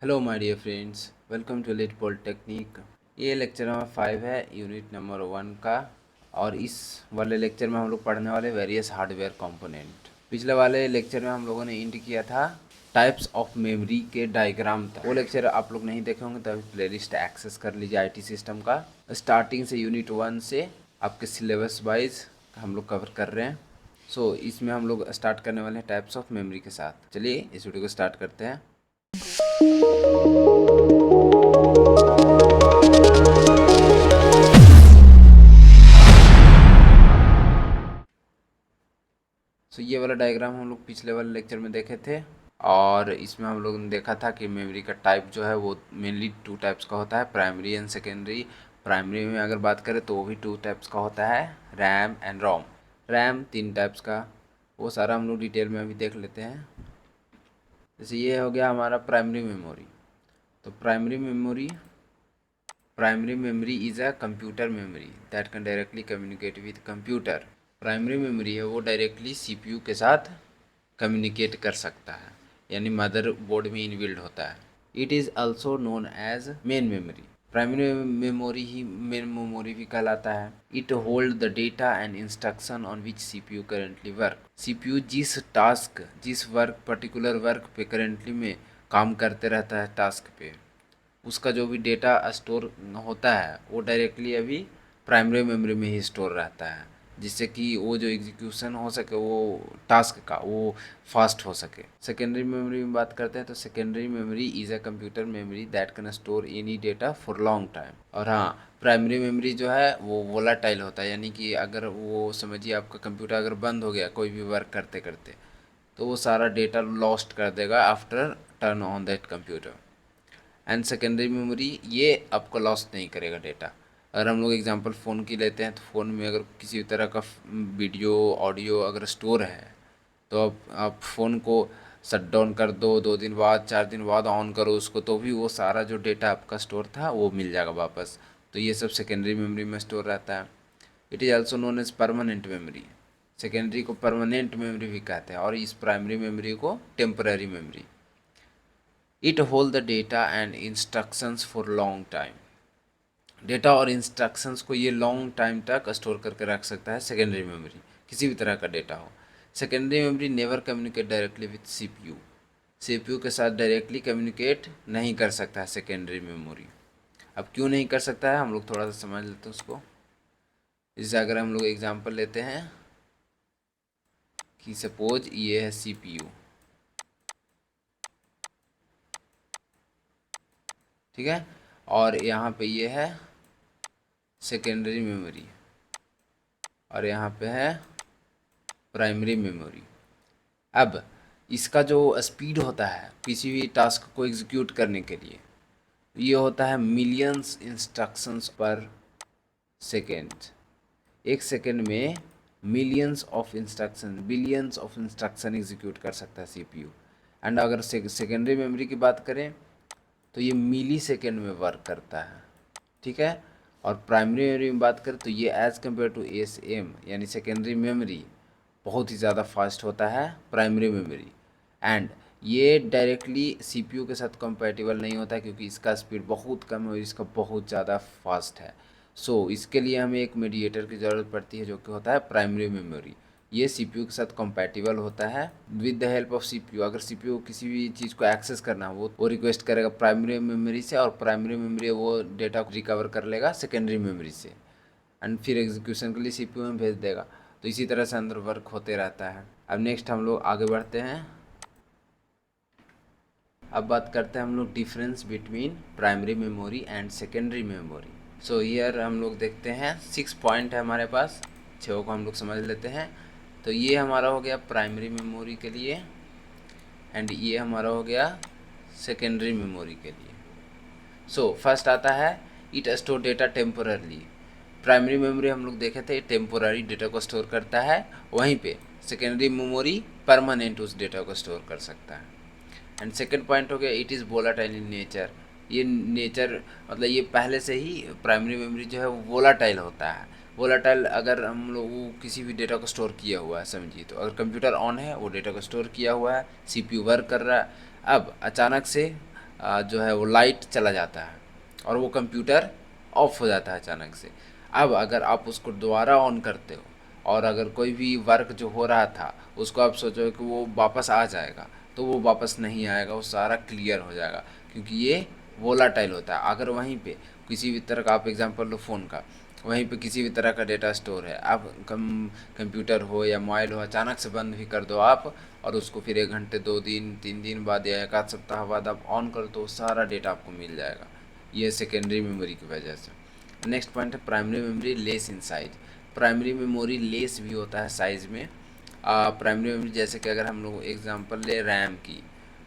Hello my dear friends, welcome to elite polytechnic. ये lecture number 5 है, unit number 1 का। और इस वाले लेक्चर में हम लोग पढ़ने वाले वेरियस हार्डवेयर कंपोनेंट। पिछले वाले लेक्चर में हम लोगों ने इंड किया था टाइप्स ऑफ मेमोरी के डायग्राम तक। वो लेक्चर आप लोग नहीं देखे होंगे तो अभी प्लेलिस्ट एक्सेस कर लीजिए आईटी सिस्टम का। स्टार्टिंग से यूनिट 1 से आपके सिलेबस वाइज हम लोग कवर कर रहे हैं। इसमें हम लोग स्टार्ट करने वाले हैं टाइप्स ऑफ मेमोरी के साथ। चलिए इस वीडियो को स्टार्ट करते हैं। ये वाला डायग्राम हम लोग पिछले वाले लेक्चर में देखे थे। और इसमें हम लोगों ने देखा था कि मेमोरी का टाइप जो है वो मेनली 2 टाइप्स का होता है, प्राइमरी एंड सेकेंडरी। प्राइमरी में अगर बात करें तो वो भी 2 टाइप्स का होता है, RAM and ROM. RAM 3 types का, वो सारा हम लोग डिटेल में अभी देख लेते हैं। जैसे ये हो गया हमारा प्राइमरी मेमोरी। तो primary memory is a computer memory that can directly communicate with computer. Primary memory है वो डायरेक्टली सीपीयू के साथ कम्युनिकेट कर सकता है, यानी मदर बोर्ड में इनबिल्ड होता है। It is also known as main memory. Primary memory ही मेन मेमोरी भी कहलाता है। It hold the data and instruction on which CPU currently work. CPU जिस वर्क पर्टिकुलर वर्क पे करेंटली में काम करते रहता है, टास्क पे, उसका जो भी डेटा स्टोर होता है वो डायरेक्टली अभी प्राइमरी मेमोरी में ही स्टोर रहता है, जिससे कि वो जो एग्जीक्यूशन हो सके वो टास्क का वो फास्ट हो सके। सेकेंडरी मेमोरी में बात करते हैं तो secondary memory is a computer memory that can store any data for long time. और हाँ, प्राइमरी मेमोरी जो है वो वोलाटाइल होता है, यानी कि अगर वो समझिए आपका कंप्यूटर अगर बंद हो गया कोई भी वर्क करते करते, तो वो सारा डेटा लॉस्ट कर देगा after turn on that computer. And secondary memory ये आपको लॉस नहीं करेगा डेटा। अगर हम लोग एग्जांपल फ़ोन की लेते हैं तो फ़ोन में अगर किसी तरह का वीडियो ऑडियो अगर स्टोर है, तो आप फ़ोन को शट डाउन कर दो, 2 दिन बाद 4 दिन बाद ऑन करो उसको, तो भी वो सारा जो डेटा आपका स्टोर था वो मिल जाएगा वापस। तो ये सब सेकेंडरी मेमोरी में स्टोर रहता है। It is also known as permanent memory. Secondary को परमानेंट मेमोरी भी कहते हैं और इस प्राइमरी मेमोरी को temporary memory. It hold the data and instructions for long time. Data और इंस्ट्रक्शंस को ये लॉन्ग टाइम तक स्टोर करके रख सकता है सेकेंडरी मेमोरी, किसी भी तरह का डेटा हो। Secondary memory never communicate directly with CPU. CPU के साथ डायरेक्टली कम्युनिकेट नहीं कर सकता है सेकेंडरी मेमोरी। अब क्यों नहीं कर सकता है हम लोग थोड़ा सा समझ लेते हैं उसको। इससे अगर हम लोग एग्जांपल लेते हैं कि सपोज ये है सीपीयू, ठीक है, और यहाँ पे ये है सेकेंडरी मेमोरी और यहाँ पे है प्राइमरी मेमोरी। अब इसका जो स्पीड होता है किसी भी टास्क को एग्जीक्यूट करने के लिए, ये होता है मिलियंस इंस्ट्रक्शंस पर सेकेंड। एक सेकेंड में millions of instruction, billions of instruction execute कर सकता है सीपीयू। एंड अगर सेकेंडरी मेमोरी की बात करें तो ये मिली सेकेंड में वर्क करता है, ठीक है। और प्राइमरी मेमोरी में बात करें तो ये as compare to S M यानी सेकेंडरी मेमोरी बहुत ही ज़्यादा फास्ट होता है प्राइमरी मेमोरी। एंड ये डायरेक्टली सीपीयू के साथ कंपैटिबल नहीं होता है क्योंकि इसका स्पीड बहुत कम है और इसका बहुत ज़्यादा फास्ट है। इसके लिए हमें एक मीडिएटर की ज़रूरत पड़ती है जो कि होता है प्राइमरी मेमोरी। ये सीपीयू के साथ कंपैटिबल होता है with the help of CPU. अगर सीपीयू किसी भी चीज़ को एक्सेस करना हो वो रिक्वेस्ट करेगा प्राइमरी मेमोरी से, और प्राइमरी मेमोरी वो डेटा को रिकवर कर लेगा सेकेंडरी मेमोरी से एंड फिर एग्जीक्यूशन के लिए सीपीयू में भेज देगा। तो इसी तरह से अंदर वर्क होते रहता है। अब नेक्स्ट हम लोग आगे बढ़ते हैं। अब बात करते हैं हम लोग difference between primary memory and secondary memory. Here हम लोग देखते हैं 6 पॉइंट है हमारे पास, 6 को हम लोग समझ लेते हैं। तो ये हमारा हो गया प्राइमरी मेमोरी के लिए एंड ये हमारा हो गया सेकेंडरी मेमोरी के लिए। फर्स्ट आता है it store data temporarily. Primary memory हम लोग देखे थे टेम्पोररी डेटा को स्टोर करता है, वहीं पे सेकेंडरी मेमोरी परमानेंट उस डेटा को स्टोर कर सकता है। एंड सेकेंड पॉइंट हो गया it is volatile in nature. ये नेचर मतलब ये पहले से ही प्राइमरी मेमोरी जो है वो वोलाटाइल होता है। वोलाटाइल अगर हम लोग वो किसी भी डेटा को स्टोर किया हुआ है समझिए, तो अगर कंप्यूटर ऑन है वो डेटा को स्टोर किया हुआ है, सीपीयू वर्क कर रहा है। अब अचानक से जो है वो लाइट चला जाता है और वो कंप्यूटर ऑफ हो जाता है अचानक से। अब अगर आप उसको दोबारा ऑन करते हो और अगर कोई भी वर्क जो हो रहा था उसको आप सोचो कि वो वापस आ जाएगा, तो वो वापस नहीं आएगा, वो सारा क्लियर हो जाएगा, क्योंकि ये वोलाटाइल होता है। अगर वहीं पे किसी भी तरह का आप एग्जांपल लो फ़ोन का, वहीं पे किसी भी तरह का डेटा स्टोर है, आप कंप्यूटर हो या मोबाइल हो अचानक से बंद भी कर दो आप, और उसको फिर 1 घंटे 2 दिन 3 दिन बाद या 1 आध सप्ताह बाद आप ऑन कर दो, सारा डेटा आपको मिल जाएगा। ये सेकेंडरी मेमोरी की वजह से। नेक्स्ट पॉइंट है primary memory less in size. Primary memory less भी होता है साइज़ में। प्राइमरी मेमोरी जैसे कि अगर हम लोग एग्जांपल ले रैम की,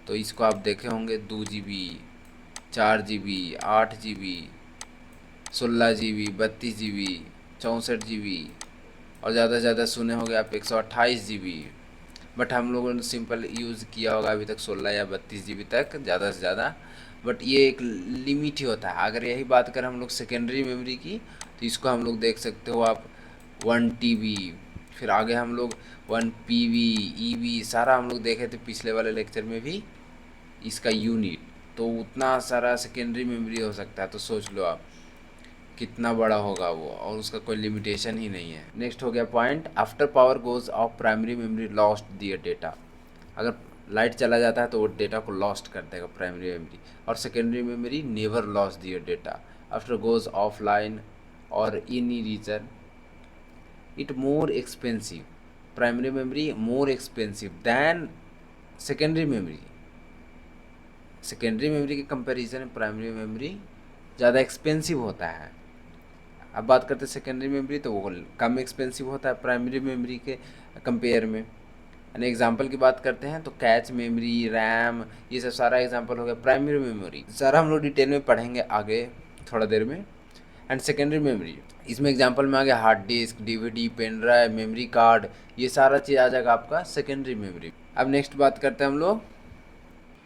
तो इसको आप देखे होंगे 2 GB, 4 GB, 8 GB, 16 GB, 32 GB, 64 GB, और ज़्यादा से ज़्यादा सुने होंगे आप 128 GB। बट हम लोगों ने सिंपल यूज़ किया होगा अभी तक 16 या 32 GB तक ज़्यादा से ज़्यादा। बट ये एक लिमिट ही होता है। अगर यही बात करें हम लोग सेकेंडरी मेमोरी की, तो इसको हम लोग देख सकते हो आप 1 TB, फिर आगे हम लोग 1 PB, EB सारा हम लोग देखे थे पिछले वाले लेक्चर में भी इसका यूनिट। तो उतना सारा सेकेंडरी मेमोरी हो सकता है, तो सोच लो आप कितना बड़ा होगा वो, और उसका कोई लिमिटेशन ही नहीं है। नेक्स्ट हो गया point, after power goes off primary memory lost their data. अगर लाइट चला जाता है तो वो डेटा को लॉस्ट कर देगा प्राइमरी मेमोरी, और secondary memory never lost their data after goes off line और any reason it more expensive. Primary memory more expensive than secondary memory. Secondary memory के कंपैरिजन में प्राइमरी मेमोरी ज़्यादा expensive होता है। अब बात करते हैं सेकेंडरी मेमोरी, तो वो कम एक्सपेंसिव होता है प्राइमरी मेमोरी के कंपेयर में। यानी एग्जांपल की बात करते हैं तो कैच मेमोरी, रैम, ये सब सारा एग्जांपल हो गया प्राइमरी मेमोरी। सारा हम लोग डिटेल में पढ़ेंगे आगे थोड़ा देर में। एंड सेकेंडरी मेमोरी, इसमें एग्जांपल में आ गया hard disk, DVD, pen drive, memory card, ये सारा चीज़ आ जाएगा आपका सेकेंडरी मेमोरी। अब नेक्स्ट बात करते हैं हम लोग,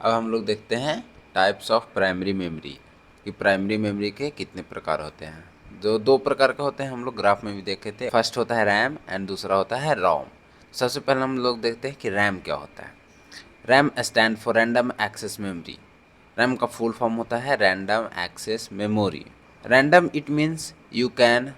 अब हम लोग देखते हैं टाइप्स ऑफ प्राइमरी मेमोरी, कि प्राइमरी मेमोरी के कितने प्रकार होते हैं। जो 2 प्रकार के होते हैं हम लोग ग्राफ में भी देखे थे। फर्स्ट होता है रैम एंड दूसरा होता है रोम। सबसे पहले हम लोग देखते हैं कि रैम क्या होता है। RAM stand for random access memory. RAM का फुल फॉर्म होता है random access memory. Random it means you can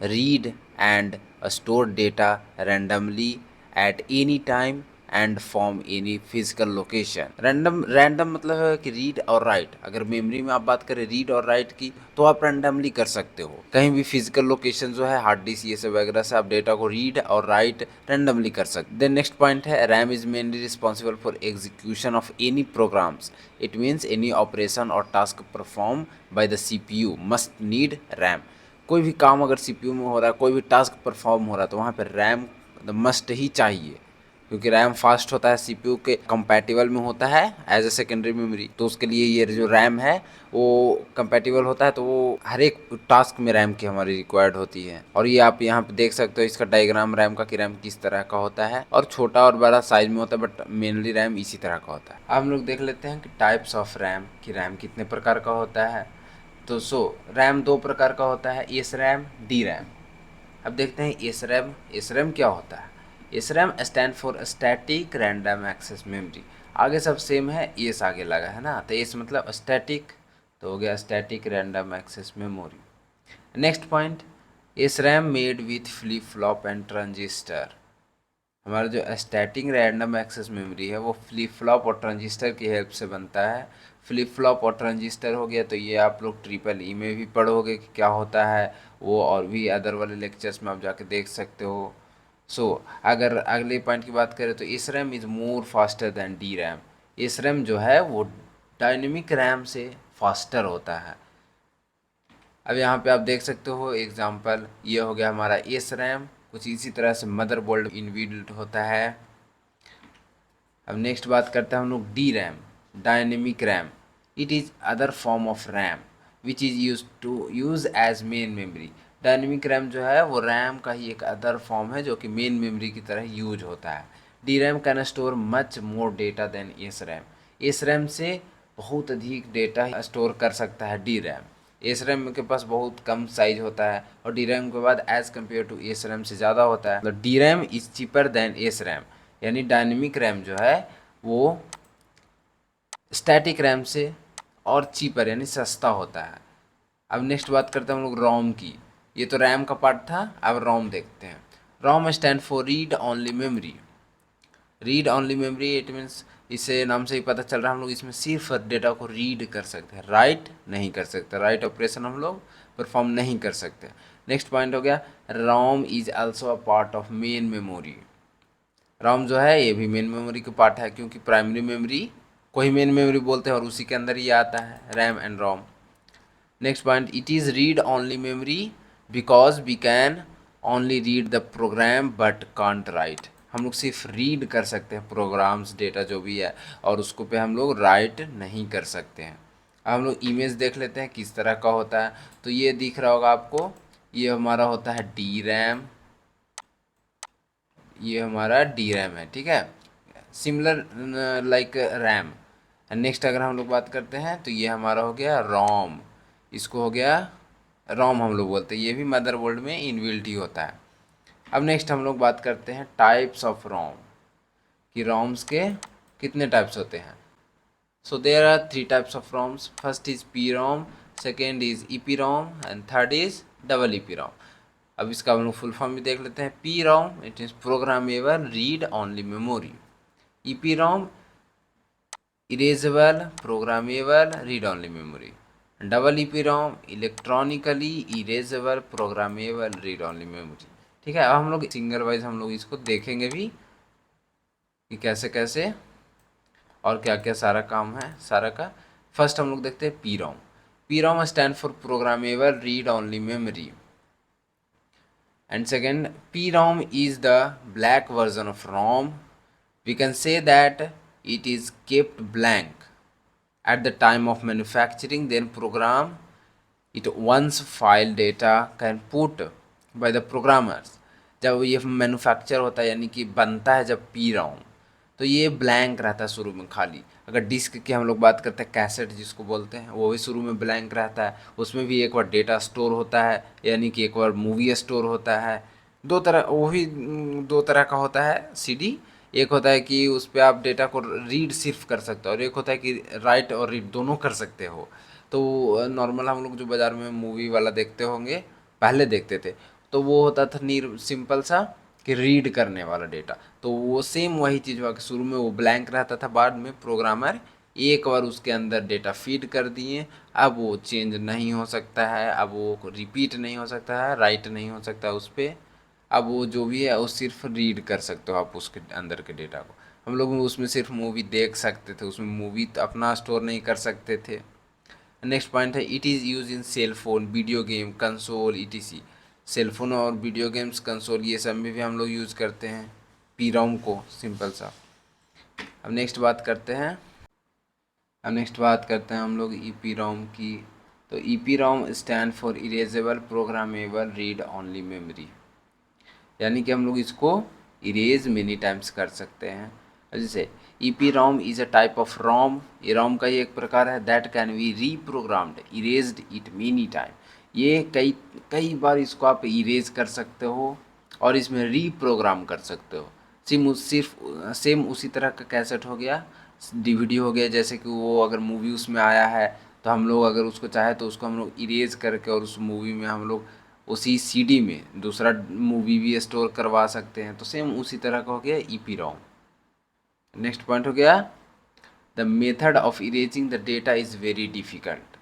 read and store data randomly at any time and from any physical location. Random, random मतलब है कि read और right. अगर memory में आप बात करें रीड और राइट की, तो आप रैंडमली कर सकते हो। कहीं भी फिजिकल लोकेशन जो है हार्ड डिस्क ये सब वगैरह से आप डेटा को रीड और राइट रैंडमली कर सकते। देन नेक्स्ट पॉइंट है RAM is mainly responsible for execution of any programs. It means any operation और task perform by the CPU must need RAM. कोई भी काम अगर CPU में हो रहा है, कोई भी टास्क परफॉर्म हो रहा है, तो वहाँ पर रैम मस्ट ही चाहिए, क्योंकि रैम फास्ट होता है, CPU के कंपैटिबल में होता है एज ए सेकेंडरी मेमोरी। तो उसके लिए ये जो रैम है वो कंपैटिबल होता है, तो वो हर एक टास्क में रैम की हमारी रिक्वायर्ड होती है। और ये आप यहाँ पे देख सकते हो इसका डायग्राम रैम का, कि रैम किस तरह का होता है, और छोटा और बड़ा साइज में होता है, बट मेनली रैम इसी तरह का होता है। अब हम लोग देख लेते हैं कि टाइप्स ऑफ रैम, कि रैम कितने प्रकार का होता है। तो रैम 2 प्रकार का होता है, एस रैम, डी रैम। अब देखते हैं एस रैम। एस रैम क्या होता है? S RAM stand for static random access memory. आगे सब सेम है, एस आगे लगा है ना, तो एस मतलब स्टैटिक, तो हो गया static random access memory. Next point, S RAM made with flip flop and transistor. हमारा जो स्टैटिक रैंडम एक्सेस मेमोरी है वो फ्लिप फ्लॉप और ट्रांजिस्टर की हेल्प से बनता है। फ्लिप फ्लॉप और ट्रांजिस्टर हो गया, तो ये आप लोग EEE में भी पढ़ोगे कि क्या होता है वो, और भी अदर वाले लेक्चर्स में आप जाके देख सकते हो। अगर अगले पॉइंट की बात करें तो S RAM is more faster than D RAM. S RAM जो है वो डायनेमिक रैम से फास्टर होता है। अब यहाँ पे आप देख सकते हो एग्जांपल, ये हो गया हमारा एस रैम, कुछ इसी तरह से मदरबोर्ड इनबिल्ट होता है। अब नेक्स्ट बात करते हैं हम लोग D RAM, dynamic RAM. It is other form of RAM which is use as main memory. Dynamic RAM जो है वो रैम का ही एक अदर फॉर्म है जो कि मेन मेमोरी की तरह यूज होता है। D RAM can store much more data than S RAM. S RAM से बहुत अधिक डेटा स्टोर कर सकता है डी रैम। एस रैम के पास बहुत कम साइज होता है, और डी रैम के बाद as compare to S RAM से ज़्यादा होता है। मतलब D RAM is cheaper than S RAM, यानी डायनेमिक रैम जो है वो स्टैटिक रैम से और चीपर यानी सस्ता होता है। अब नेक्स्ट बात करते हैं हम लोग रोम की। ये तो रैम का पार्ट था, अब रोम देखते हैं। रोम stand for read only memory. Read only memory it means, इससे नाम से ही पता चल रहा है हम लोग इसमें सिर्फ डेटा को रीड कर सकते हैं, राइट नहीं कर सकते। राइट ऑपरेशन हम लोग परफॉर्म नहीं कर सकते। नेक्स्ट पॉइंट हो गया ROM is also a part of main memory. ROM जो है ये भी मेन मेमोरी का पार्ट है, क्योंकि प्राइमरी मेमोरी को ही मेन मेमोरी बोलते हैं और उसी के अंदर ही आता है RAM and ROM. Next point it is read only memory because we can only read the program but can't write. हम लोग सिर्फ रीड कर सकते हैं प्रोग्राम्स डेटा जो भी है, और उसको पे हम लोग राइट नहीं कर सकते हैं। अब हम लोग इमेज देख लेते हैं किस तरह का होता है। तो ये दिख रहा होगा आपको, ये हमारा होता है डी रैम, ये हमारा डी रैम है, ठीक है, सिमिलर लाइक रैम। नेक्स्ट अगर हम लोग बात करते हैं तो ये हमारा हो गया रोम, इसको हो गया रोम हम लोग बोलते हैं, ये भी मदरबोर्ड में इनबिल्ट ही होता है। अब नेक्स्ट हम लोग बात करते हैं टाइप्स ऑफ रोम, कि रोम्स के कितने टाइप्स होते हैं। So there are 3 types of ROMs. First is P ROM, second is E P ROM and third is double E P ROM. अब इसका हम लोग फुल फॉर्म भी देख लेते हैं। P ROM it is programmable read only memory. E P Rome erasable programmable read only memory. Double E P Rome electronically erasable programmable read only memory. ठीक है, अब हम लोग सिंगल वाइज हम लोग इसको देखेंगे भी कि कैसे कैसे और क्या क्या सारा काम है सारा का। फर्स्ट हम लोग देखते हैं P ROM. P ROM stand for programmable read only memory. And second, PROM is the black version of ROM. We can say that it is kept blank at the time of manufacturing, then program it once file data can put by the programmers. जब ये manufacture होता है यानी कि बनता है जब P ROM, तो ये ब्लैंक रहता है शुरू में खाली। अगर डिस्क की हम लोग बात करते हैं कैसेट जिसको बोलते हैं, वो भी शुरू में ब्लैंक रहता है, उसमें भी एक बार डेटा स्टोर होता है यानी कि एक बार मूवी स्टोर होता है। दो तरह वो भी दो तरह का होता है सीडी। एक होता है कि उस पर आप डेटा को रीड सिर्फ कर सकते हो, और एक होता है कि राइट और रीड दोनों कर सकते हो। तो नॉर्मल हम लोग जो बाज़ार में मूवी वाला देखते होंगे, पहले देखते थे, तो वो होता था सिंपल सा कि रीड करने वाला डेटा। तो वो सेम वही चीज़ हुआ कि शुरू में वो ब्लैंक रहता था, बाद में प्रोग्रामर एक बार उसके अंदर डेटा फीड कर दिए, अब वो चेंज नहीं हो सकता है, अब वो रिपीट नहीं हो सकता है, राइट नहीं हो सकता है उस पर। अब वो जो भी है वो सिर्फ रीड कर सकते हो आप उसके अंदर के डेटा को। हम लोग उसमें सिर्फ मूवी देख सकते थे, उसमें मूवी तो अपना स्टोर नहीं कर सकते थे। नेक्स्ट पॉइंट है it is use in cell phone video game console ETC. Cellphone और वीडियो गेम्स कंसोल ये सब में भी हम लोग यूज़ करते हैं पी रोम को, सिंपल सा। अब नेक्स्ट बात करते हैं हम लोग ई पी रोम की। तो ई P ROM stand for erasable programmable read only memory, यानी कि हम लोग इसको इरेज मेनी टाइम्स कर सकते हैं। जैसे E P ROM is a type of ROM, ये रोम का ही एक प्रकार है, that can be reprogrammed erased it many time. ये कई कई बार इसको आप इरेज कर सकते हो और इसमें रीप्रोग्राम कर सकते हो। सेम उसी तरह का कैसेट हो गया, डीवीडी हो गया, जैसे कि वो अगर मूवी उसमें आया है तो हम लोग अगर उसको चाहे तो उसको हम लोग इरेज करके और उस मूवी में हम लोग उसी सीडी में दूसरा मूवी भी स्टोर करवा सकते हैं। तो सेम उसी तरह का हो गया ई पी रोम। नेक्स्ट पॉइंट हो गया the method of erasing the data is very difficult.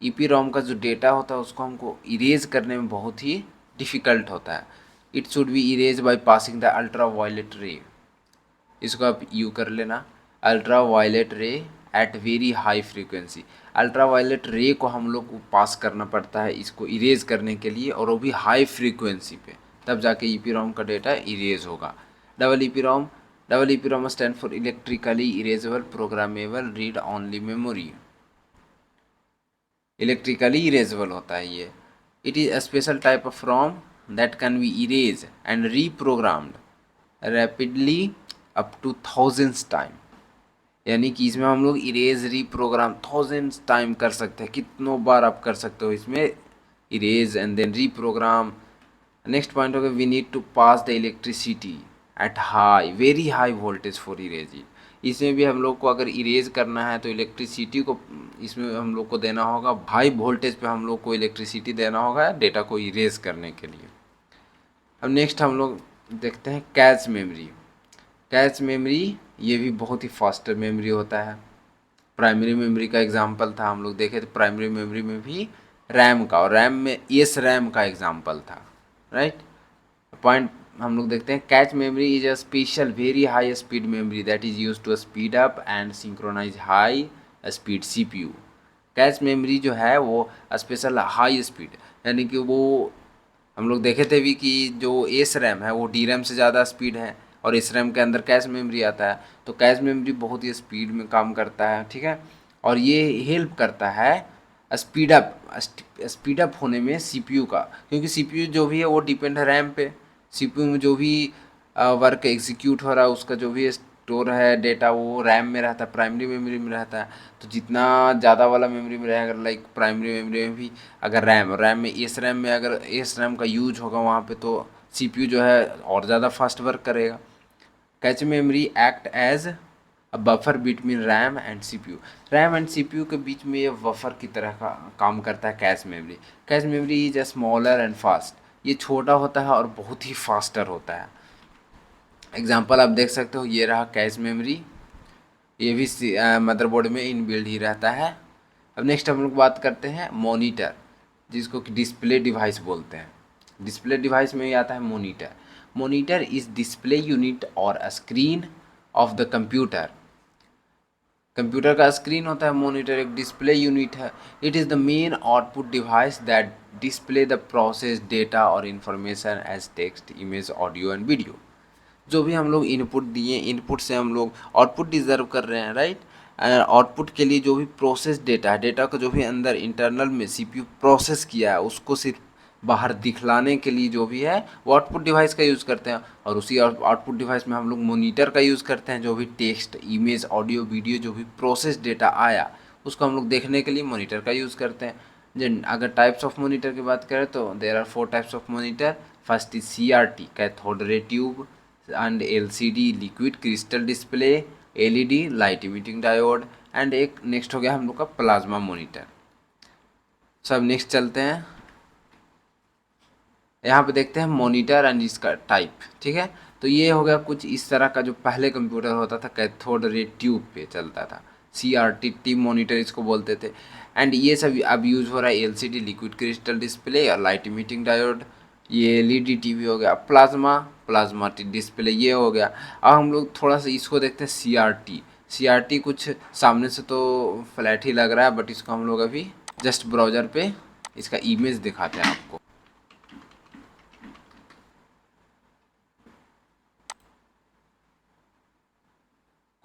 E P ROM का जो डेटा होता है उसको हमको इरेज करने में बहुत ही डिफ़िकल्ट होता है। It should be erase by passing the ultra violet ray. इसको आप यू कर लेना, ultra violet ray at very high frequency. Ultra violet ray को हम लोग को पास करना पड़ता है इसको इरेज करने के लिए, और वो भी हाई फ्रीक्वेंसी पे, तब जाके ई पी रोम का डेटा इरेज होगा। Double E P ROM stand for electrically erasable programmable read only memory. Electrically erasable होता है ये। It is a special type of ROM that can be erase and reprogrammed rapidly up to thousands time, यानी कि इसमें हम लोग erase reprogram thousands time कर सकते हैं, कितनों बार आप कर सकते हो इसमें erase and then reprogram. Next point हो गया we need to pass the electricity at high very high voltage for erase it. इसमें भी हम लोग को अगर इरेज करना है तो इलेक्ट्रिसिटी को इसमें हम लोग को देना होगा, हाई वोल्टेज पे हम लोग को इलेक्ट्रिसिटी देना होगा डेटा को इरेज करने के लिए। अब नेक्स्ट हम लोग देखते हैं कैश मेमोरी। कैश मेमोरी ये भी बहुत ही फास्टर मेमोरी होता है। प्राइमरी मेमोरी का एग्जांपल था, हम लोग देखे तो प्राइमरी मेमोरी में भी रैम का, और रैम में एस रैम का एग्जांपल था, राइट। पॉइंट हम लोग देखते हैं cache memory is a special very high speed memory that is use to speed up and synchronise high speed CPU. Cache memory जो है वो स्पेशल हाई स्पीड, यानी कि वो हम लोग देखे थे भी कि जो एस रैम है वो डी रैम से ज़्यादा स्पीड है, और एस रैम के अंदर कैश मेमोरी आता है, तो कैश मेमोरी बहुत ही स्पीड में काम करता है, ठीक है। और ये हेल्प करता है स्पीड अप होने में सीपीयू का, क्योंकि सीपीयू जो भी है वो डिपेंड है रैम पे। सीपीयू में जो भी वर्क एग्जीक्यूट हो रहा है उसका जो भी स्टोर है डेटा वो रैम में रहता है, प्राइमरी मेमोरी में रहता है। तो जितना ज़्यादा वाला मेमोरी में रहेगा, लाइक प्राइमरी मेमोरी में भी अगर रैम में एस रैम का यूज होगा वहाँ पे, तो सीपीयू जो है और ज़्यादा फास्ट वर्क करेगा। Cache memory act as a buffer between RAM and CPU. RAM and CPU के बीच में ये बफर की तरह का काम करता है cache memory. Cache memory is a smaller and fast, ये छोटा होता है और बहुत ही फास्टर होता है। एग्जांपल आप देख सकते हो, ये रहा कैश मेमोरी, ये भी मदरबोर्ड में इनबिल्ड ही रहता है। अब नेक्स्ट हम लोग बात करते हैं मॉनिटर, जिसको कि डिस्प्ले डिवाइस बोलते हैं। डिस्प्ले डिवाइस में ही आता है monitor. Monitor is display unit और a screen of the computer. Computer का स्क्रीन होता है, मॉनिटर एक डिस्प्ले यूनिट है। It is the main output device that display the process data और information as text, image, audio and video. जो भी हम लोग इनपुट दिए, इनपुट से हम लोग आउटपुट डिजर्व कर रहे हैं, राइट। आउटपुट के लिए जो भी प्रोसेस डेटा है, डेटा को जो भी अंदर इंटरनल में सीपीयू प्रोसेस किया है उसको सिर्फ बाहर दिखलाने के लिए जो भी है वो आउटपुट डिवाइस का यूज़ करते हैं। और उसी आउटपुट डिवाइस में हम लोग मॉनिटर का यूज़ करते हैं, जो भी टेक्स्ट, इमेज, ऑडियो, वीडियो, जो भी प्रोसेस डेटा आया उसको हम लोग देखने के लिए मॉनिटर का यूज़ करते हैं। जिन अगर टाइप्स ऑफ मॉनिटर की बात करें तो there are 4 types of monitor. First is CRT, cathode ray tube, and LCD, liquid crystal display, LED, light emitting diode, and एक नेक्स्ट हो गया हम लोग का प्लाज्मा मॉनिटर। सब नेक्स्ट चलते हैं, यहाँ पे देखते हैं मॉनिटर एंड इसका टाइप, ठीक है। तो ये हो गया कुछ इस तरह का, जो पहले कंप्यूटर होता था कैथोड रे ट्यूब पे चलता था, CRT टीम मॉनिटर इसको बोलते थे। एंड ये सब अब यूज़ हो रहा है LCD, लिक्विड क्रिस्टल डिस्प्ले और लाइट इमिटिंग डायोड। ये LED टीवी हो गया। प्लाज्मा डिस्प्ले ये हो गया। अब हम लोग थोड़ा सा इसको देखते हैं CRT कुछ सामने से तो फ्लैट ही लग रहा है, बट इसको हम लोग अभी जस्ट ब्राउज़र पे इसका इमेज दिखाते हैं आपको।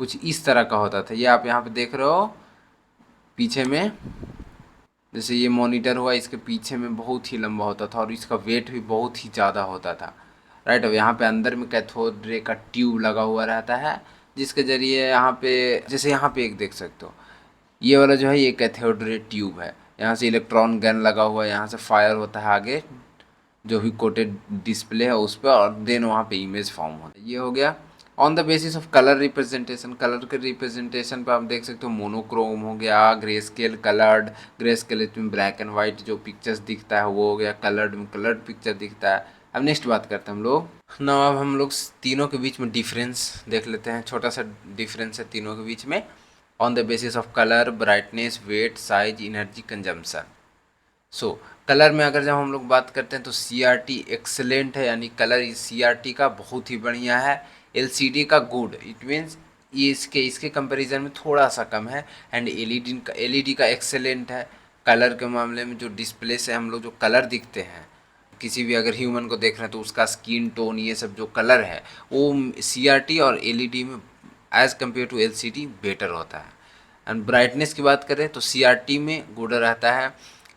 कुछ इस तरह का होता था, ये आप यहाँ पे देख रहे हो पीछे में, जैसे ये मॉनिटर हुआ, इसके पीछे में बहुत ही लंबा होता था और इसका वेट भी बहुत ही ज़्यादा होता था, राइट। अब यहाँ पे अंदर में कैथोड रे का ट्यूब लगा हुआ रहता है, जिसके ज़रिए यहाँ पे, जैसे यहाँ पे एक देख सकते हो, ये वाला जो है ये कैथोड रे ट्यूब है। यहाँ से इलेक्ट्रॉन गन लगा हुआ है, यहाँ से फायर होता है आगे जो भी कोटेड डिस्प्ले है उस पर, और देन वहाँ पे इमेज फॉर्म होता है। ये हो गया। On the basis of colour representation, colour के रिप्रेजेंटेशन पे आप देख सकते हो मोनोक्रोम हो गया, grey scale coloured, grey scale में ब्लैक एंड वाइट जो पिक्चर्स दिखता है वो हो गया, कलर्ड में कलर्ड पिक्चर दिखता है। अब नेक्स्ट बात करते हैं हम लोग ना, अब हम लोग तीनों के बीच में डिफरेंस देख लेते हैं, छोटा सा डिफरेंस है तीनों के बीच में। On the basis of colour, brightness, weight, size, energy consumption. So colour में अगर जब हम लोग बात करते हैं तो CRT एक्सेलेंट है, यानी कलर CRT का बहुत ही बढ़िया है। LCD का गुड, इट मीन्स ये इसके कंपैरिजन में थोड़ा सा कम है। एंड LED का एक्सेलेंट है। कलर के मामले में जो डिस्प्ले से हम लोग जो कलर दिखते हैं, किसी भी अगर ह्यूमन को देख रहे हैं तो उसका स्किन टोन ये सब जो कलर है वो CRT और LED में as compare to LCD better होता है। एंड ब्राइटनेस की बात करें तो CRT में गुड रहता है,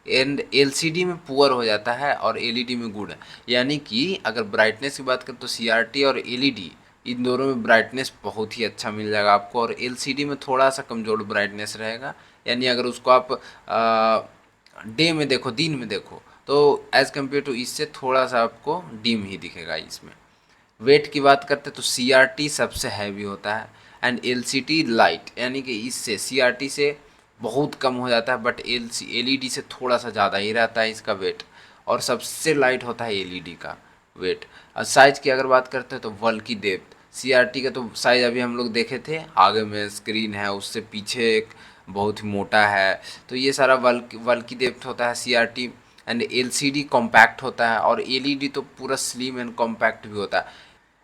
एंड LCD में पुअर हो जाता है, और LED में गुड है। यानी कि अगर ब्राइटनेस की बात करें तो CRT और LED इन दोनों में ब्राइटनेस बहुत ही अच्छा मिल जाएगा आपको, और LCD में थोड़ा सा कमज़ोर ब्राइटनेस रहेगा। यानी अगर उसको आप डे में देखो, दिन में देखो, तो एज़ कम्पेयर टू इससे थोड़ा सा आपको डिम ही दिखेगा इसमें। वेट की बात करते तो CRT सबसे हैवी होता है, एंड LCD लाइट, यानी कि इससे CRT से बहुत कम हो जाता है, बट LED से थोड़ा सा ज़्यादा ही रहता है इसका वेट, और सबसे लाइट होता है LED का वेट। और साइज की अगर बात करते हैं तो वल की डेप्थ, CRT का तो साइज अभी हम लोग देखे थे, आगे में स्क्रीन है, उससे पीछे एक बहुत ही मोटा है, तो ये सारा वल की डेप्थ होता है CRT। एंड LCD कॉम्पैक्ट होता है, और LED तो पूरा स्लिम एंड कॉम्पैक्ट भी होता है।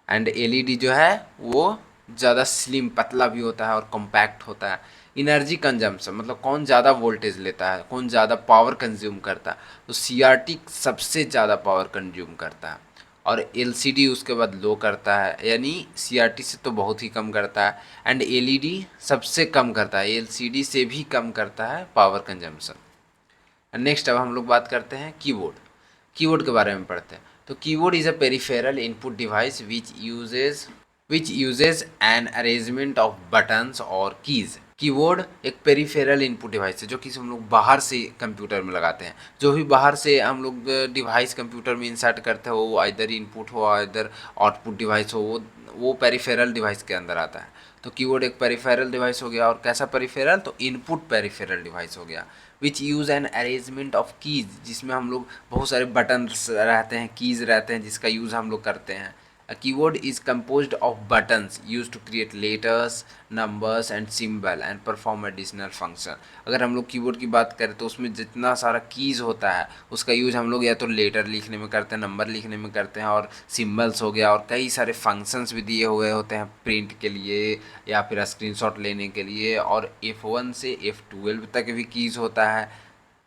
एंड LED जो है वो ज़्यादा स्लिम पतला भी होता है और कॉम्पैक्ट होता है। इनर्जी कंजम्पशन मतलब कौन ज़्यादा वोल्टेज लेता है, कौन ज़्यादा पावर कंज्यूम करता है, तो CRT सबसे ज़्यादा पावर कंज्यूम करता है, और LCD उसके बाद लो करता है, यानी CRT से तो बहुत ही कम करता है। एंड LED सबसे कम करता है, LCD से भी कम करता है पावर कंजम्पशन। नेक्स्ट अब हम लोग बात करते हैं कीबोर्ड। कीबोर्ड के बारे में पढ़ते हैं। तो keyboard is a peripheral input device which uses an arrangement of buttons और कीज़। कीबोर्ड एक पेरिफेरल इनपुट डिवाइस है जो कि हम लोग बाहर से कंप्यूटर में लगाते हैं। जो भी बाहर से हम लोग डिवाइस कंप्यूटर में इंसर्ट करते हैं, वो आइदर इनपुट हो आइदर आउटपुट डिवाइस हो, वो पेरिफेरल डिवाइस के अंदर आता है। तो कीबोर्ड एक पेरिफेरल डिवाइस हो गया, और कैसा पेरिफेरल, तो इनपुट पेरिफेरल डिवाइस हो गया। विच use an arrangement of keys, जिसमें हम लोग बहुत सारे बटन्स रहते हैं, कीज़ रहते हैं, जिसका यूज़ हम लोग करते हैं। A keyboard is composed of buttons used to create letters, numbers and symbol and perform additional function। अगर हम लोग कीबोर्ड की बात करें तो उसमें जितना सारा कीज़ होता है उसका यूज़ हम लोग या तो लेटर लिखने में करते हैं, नंबर लिखने में करते हैं, और सिम्बल्स हो गया, और कई सारे फंक्शंस भी दिए हुए होते हैं प्रिंट के लिए या फिर स्क्रीनशॉट लेने के लिए, और F1 से F12 तक भी कीज़ होता है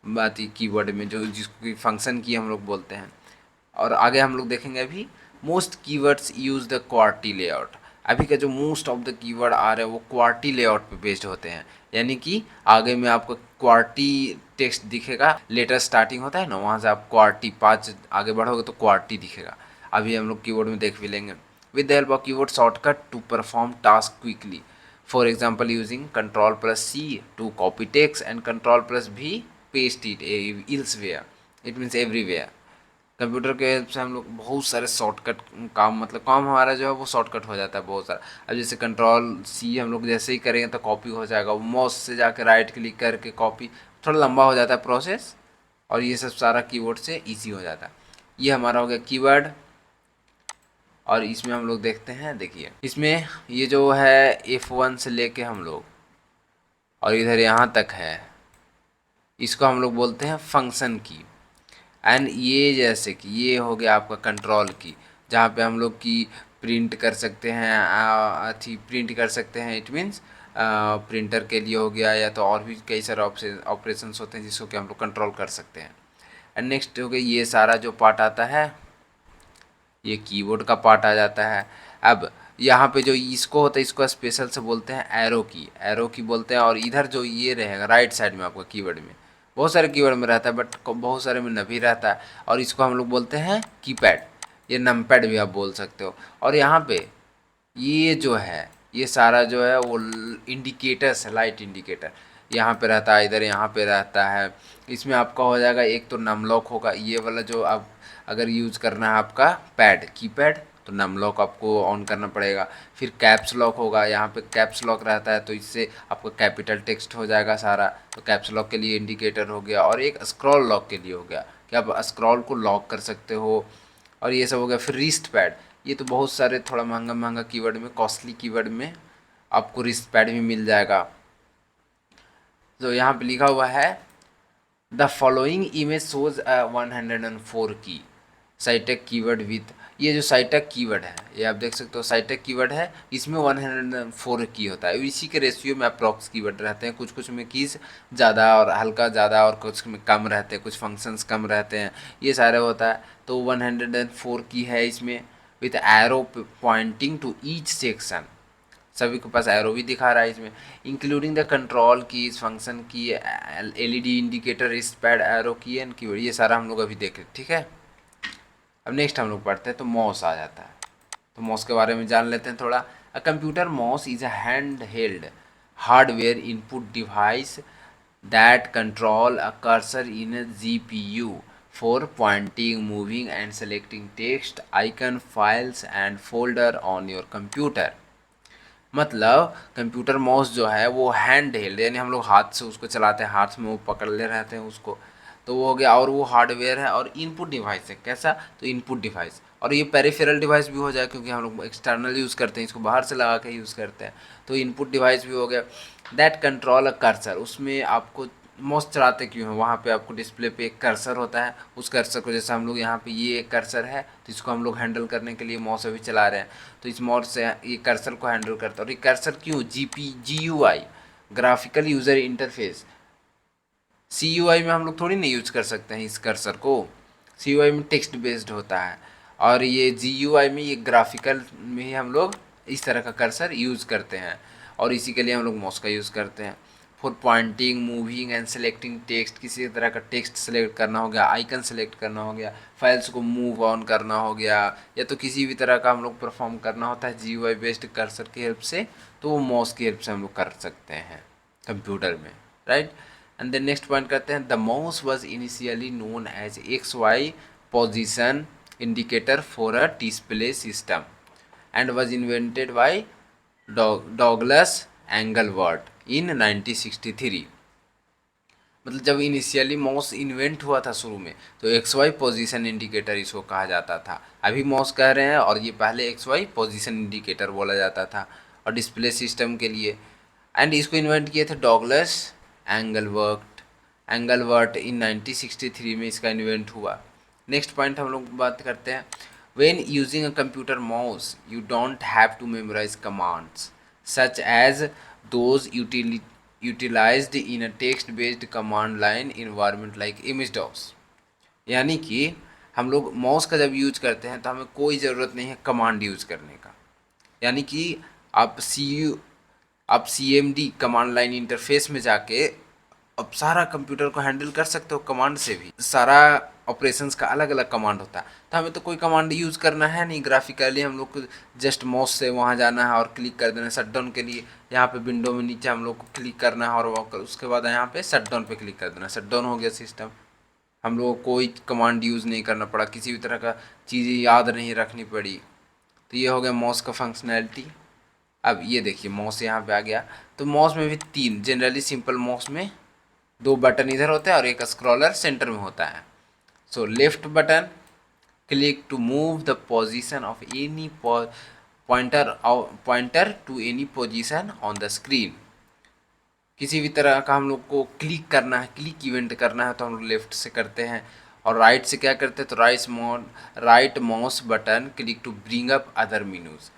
बात कीवर्ड में, जो जिसको फंक्शन की हम लोग बोलते हैं। और आगे हम लोग देखेंगे अभी most keywords use the Corti layout. अभी का जो मोस्ट ऑफ द कीवर्ड आ रहे हैं वो क्वार्टी लेआउट पे बेस्ड होते हैं, यानी कि आगे में आपको क्वार्टी टेक्स्ट दिखेगा, लेटर स्टार्टिंग होता है ना, वहाँ से आप क्वार्टी 5 आगे बढ़ोगे तो क्वार्टी दिखेगा। अभी हम लोग कीवर्ड में देख भी लेंगे। With the help of keyword shortcut to perform task quickly, for example using Ctrl+C to copy text and Ctrl+V paste it elsewhere, it means everywhere। Computer के हेल्प से हम लोग बहुत सारे शॉर्टकट काम, मतलब काम हमारा जो है वो शॉर्टकट हो जाता है बहुत सारा। अब जैसे Ctrl+C हम लोग जैसे ही करेंगे तो कॉपी हो जाएगा, वो माउस से जाकर राइट क्लिक करके कॉपी, थोड़ा लंबा हो जाता है प्रोसेस, और ये सब सारा कीबोर्ड से इजी हो जाता है। ये हमारा हो गया कीवर्ड। और इसमें हम लोग देखते हैं, देखिए इसमें ये जो है F1 से लेके हम लोग और इधर यहाँ तक है, इसको हम लोग बोलते हैं फंक्शन की। एंड ये जैसे कि ये हो गया आपका कंट्रोल की, जहाँ पे हम लोग की प्रिंट कर सकते हैं, अथी प्रिंट कर सकते हैं, इट मीन्स प्रिंटर के लिए हो गया, या तो और भी कई सारे ऑपरेशंस होते हैं जिसको कि हम लोग कंट्रोल कर सकते हैं। एंड नेक्स्ट हो गया ये सारा जो पार्ट आता है ये कीबोर्ड का पार्ट आ जाता है। अब यहाँ पे जो इसको होता है इसको स्पेशल से बोलते हैं एरो की बोलते हैं, और इधर जो ये रहेगा राइट साइड में आपका कीबोर्ड में, बहुत सारे कीबोर्ड में रहता है बट बहुत सारे में नहीं रहता है, और इसको हम लोग बोलते हैं कीपैड, ये नमपैड भी आप बोल सकते हो। और यहाँ पे ये जो है ये सारा जो है वो इंडिकेटर्स है, लाइट इंडिकेटर यहाँ पे रहता है, इधर यहाँ पे रहता है। इसमें आपका हो जाएगा एक तो नम लॉक होगा, ये वाला जो आप अगर यूज़ करना है आपका पैड कीपैड तो नम लॉक आपको ऑन करना पड़ेगा। फिर कैप्स लॉक होगा, यहाँ पे कैप्स लॉक रहता है तो इससे आपका कैपिटल टेक्स्ट हो जाएगा सारा, तो कैप्स लॉक के लिए इंडिकेटर हो गया। और एक स्क्रॉल लॉक के लिए हो गया कि आप स्क्रॉल को लॉक कर सकते हो, और ये सब हो गया। फिर रिस्ट पैड, ये तो बहुत सारे थोड़ा महंगा महंगा कीवर्ड में, कॉस्टली कीवर्ड में आपको रिस्ट पैड भी मिल जाएगा। तो यहाँ पे लिखा हुआ है द फॉलोइंग इमेज शोज 104 की साइटेक कीवर्ड विथ, ये जो साइटेक कीवर्ड है ये आप देख सकते हो, साइटेक कीवर्ड है, इसमें 104 की होता है। इसी के रेशियो में अप्रॉक्स कीवर्ड रहते हैं, कुछ कुछ में कीज ज़्यादा और हल्का ज़्यादा, और कुछ में कम रहते हैं, कुछ फंक्शंस कम रहते हैं, ये सारे होता है। तो 104 की है इसमें, with arrow pointing to each section, सभी के पास एरो भी दिखा रहा है इसमें, including the control key, function key, LED indicator, wrist pad, arrow key and keyword, ये सारा हम लोग अभी देख रहे, ठीक है। अब नेक्स्ट हम लोग पढ़ते हैं तो माउस आ जाता है, तो माउस के बारे में जान लेते हैं थोड़ा। अ computer mouse is a hand held hardware input device that control a cursor in a GPU for pointing, moving and selecting text, icon, files and folder on your computer। मतलब कंप्यूटर माउस जो है वो hand held, यानी हम लोग हाथ से उसको चलाते हैं, हाथ में वो पकड़ ले रहते हैं उसको, तो वो हो गया। और वो हार्डवेयर है और इनपुट डिवाइस है। कैसा? तो इनपुट डिवाइस। और ये पेरिफेरल डिवाइस भी हो जाए, क्योंकि हम लोग एक्सटर्नल यूज़ करते हैं, इसको बाहर से लगा के यूज़ करते हैं, तो इनपुट डिवाइस भी हो गया। दैट कंट्रोल अ कर्सर, उसमें आपको माउस चलाते क्यों है, वहाँ पे आपको डिस्प्ले पे एक कर्सर होता है, उस कर्सर को, जैसे हम लोग यहाँ पे ये एक कर्सर है, तो इसको हम लोग हैंडल करने के लिए माउस अभी चला रहे हैं, तो इस माउस से ये कर्सर को हैंडल करता है। और ये कर्सर क्यों? GUI, graphical user interface. CUI में हम लोग थोड़ी नहीं यूज कर सकते हैं इस कर्सर को, CUI में टेक्स्ट बेस्ड होता है, और ये GUI में, ये ग्राफिकल में ही हम लोग इस तरह का कर्सर यूज़ करते हैं, और इसी के लिए हम लोग माउस का यूज़ करते हैं। For pointing, moving and selecting text, किसी तरह का टेक्स्ट सेलेक्ट करना हो गया, आइकन सेलेक्ट करना हो गया, फाइल्स को मूव ऑन करना हो गया, या तो किसी भी तरह का हम लोग परफॉर्म करना होता है GUI बेस्ड कर्सर की हेल्प से, तो वो माउस की हेल्प से हम लोग कर सकते हैं कंप्यूटर में, right. And then next point करते हैं, the mouse was initially known as XY position indicator for a display system and was invented by Douglas Engelbart in 1963। मतलब जब इनिशियली माउस इन्वेंट हुआ था शुरू में, तो XY पोजीशन इंडिकेटर इसको कहा जाता था। अभी माउस कह रहे हैं, और ये पहले XY पोजीशन इंडिकेटर बोला जाता था, और डिस्प्ले सिस्टम के लिए। एंड इसको इन्वेंट किए थे डॉगलस एंगलवर्ट इन 1963 में इसका इन्वेंट हुआ। नेक्स्ट पॉइंट हम लोग बात करते हैं, when using a computer mouse you don't have to memorise commands such as those utilized in a text based command line environment like ImageDOS। यानी कि हम लोग माउस का जब यूज करते हैं तो हमें कोई ज़रूरत नहीं है कमांड यूज करने का। यानी कि आप CMD कमांड लाइन इंटरफेस में जाके अब सारा कंप्यूटर को हैंडल कर सकते हो कमांड से भी। सारा ऑपरेशंस का अलग अलग कमांड होता है, तो हमें तो कोई कमांड यूज़ करना है नहीं। ग्राफिकली हम लोग को जस्ट माउस से वहाँ जाना है और क्लिक कर देना है शट डाउन के लिए। यहाँ पे विंडो में नीचे हम लोग को क्लिक करना है, और उसके बाद यहाँ पे शट डाउन पे क्लिक कर देना, शट डाउन हो गया सिस्टम। हम लोग को कोई कमांड यूज़ नहीं करना पड़ा, किसी भी तरह का चीज़ें याद नहीं रखनी पड़ी। तो ये हो गया माउस का फंक्शनैलिटी। अब ये देखिए माउस यहाँ पे आ गया, तो माउस में भी तीन, जनरली सिंपल माउस में दो बटन इधर होते हैं और एक स्क्रॉलर सेंटर में होता है। So left button click to move the position of any pointer to any position on the screen. किसी भी तरह का हम लोग को क्लिक करना है, क्लिक इवेंट करना है, तो हम लोग लेफ्ट से करते हैं। और राइट से क्या करते हैं, तो right mouse button click to bring up other menus.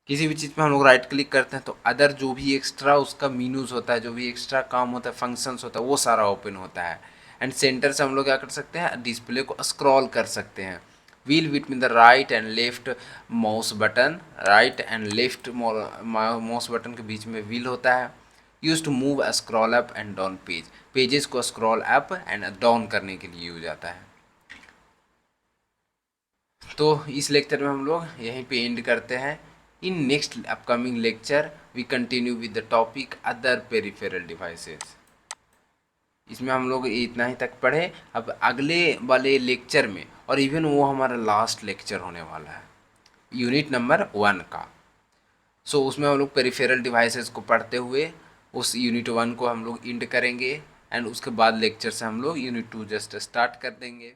किसी भी चीज़ पे हम लोग राइट क्लिक करते हैं तो अदर जो भी एक्स्ट्रा उसका मीनूज होता है, जो भी एक्स्ट्रा काम होता है, फंक्शंस होता है, वो सारा ओपन होता है। एंड सेंटर से हम लोग क्या कर सकते हैं, डिस्प्ले को स्क्रॉल कर सकते हैं। Wheel between the right and left mouse button, right and left mouse button के बीच में व्हील होता है। Use to move scroll up and down pages को स्क्रॉल अप एंड डाउन करने के लिए यूज आता है। तो इस लेक्चर में हम लोग यहीं पे एंड करते हैं। In next upcoming lecture we continue with the topic other peripheral devices. इसमें हम लोग इतना ही तक पढ़े। अब अगले वाले लेक्चर में, और इवन वो हमारा लास्ट लेक्चर होने वाला है यूनिट नंबर 1 का, सो उसमें हम लोग पेरिफेरल डिवाइसेस को पढ़ते हुए उस यूनिट 1 को हम लोग एंड करेंगे। एंड उसके बाद लेक्चर से हम लोग यूनिट 2 जस्ट स्टार्ट कर देंगे।